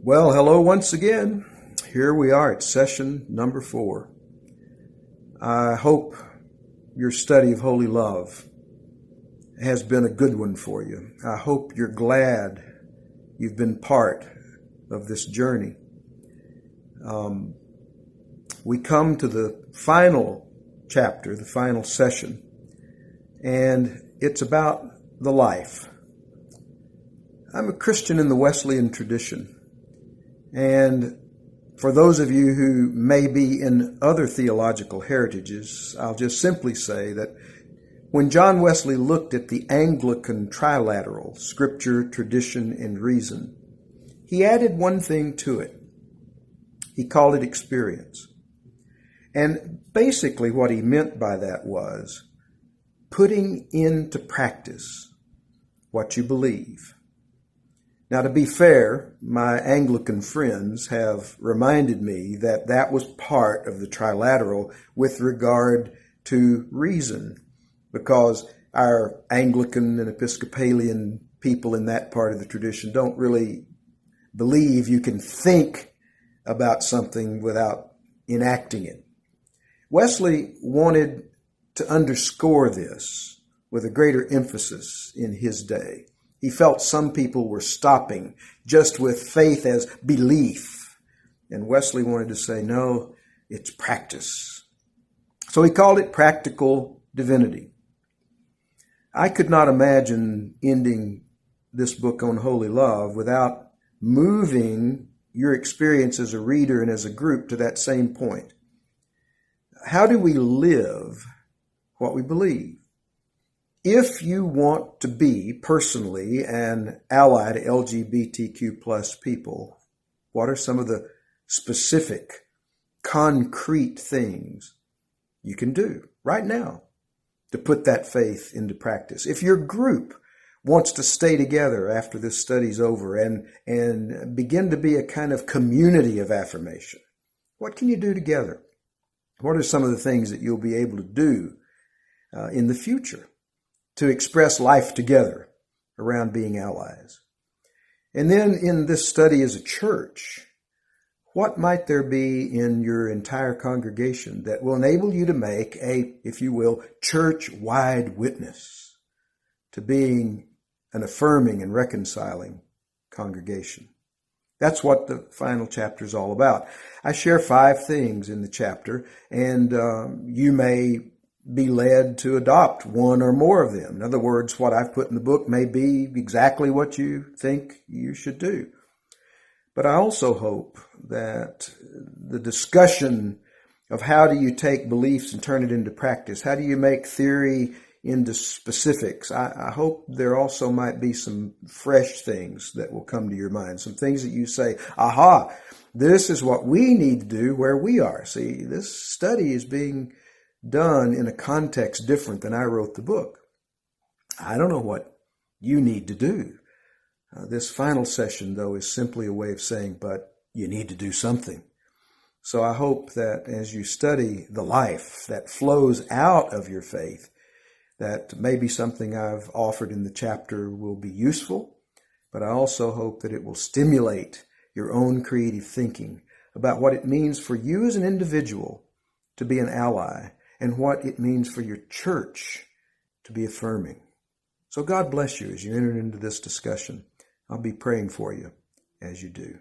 Well, hello once again. Here we are at session number 4. I hope your study of holy love has been a good one for you. I hope you're glad you've been part of this journey. We come to the final chapter, the final session, and it's about the life. I'm a Christian in the Wesleyan tradition. And for those of you who may be in other theological heritages, I'll just simply say that when John Wesley looked at the Anglican trilateral, Scripture, tradition, and reason, he added one thing to it. He called it experience. And basically what he meant by that was putting into practice what you believe. Now, to be fair, my Anglican friends have reminded me that that was part of the trilateral with regard to reason, because our Anglican and Episcopalian people in that part of the tradition don't really believe you can think about something without enacting it. Wesley wanted to underscore this with a greater emphasis in his day. He felt some people were stopping just with faith as belief. And Wesley wanted to say, no, it's practice. So he called it practical divinity. I could not imagine ending this book on holy love without moving your experience as a reader and as a group to that same point. How do we live what we believe? If you want to be personally an ally to LGBTQ plus people, what are some of the specific, concrete things you can do right now to put that faith into practice? If your group wants to stay together after this study's over and begin to be a kind of community of affirmation, what can you do together? What are some of the things that you'll be able to do in the future to express life together around being allies? And then in this study as a church, what might there be in your entire congregation that will enable you to make a, if you will, church-wide witness to being an affirming and reconciling congregation? That's what the final chapter is all about. I share 5 things in the chapter, and you may be led to adopt one or more of them. In other words, what I've put in the book may be exactly what you think you should do. But I also hope that the discussion of how do you take beliefs and turn it into practice, how do you make theory into specifics, I hope there also might be some fresh things that will come to your mind, some things that you say, aha, this is what we need to do where we are. See, this study is being done in a context different than I wrote the book. I don't know what you need to do. This final session, though, is simply a way of saying, but you need to do something. So I hope that as you study the life that flows out of your faith, that maybe something I've offered in the chapter will be useful, but I also hope that it will stimulate your own creative thinking about what it means for you as an individual to be an ally and what it means for your church to be affirming. So God bless you as you enter into this discussion. I'll be praying for you as you do.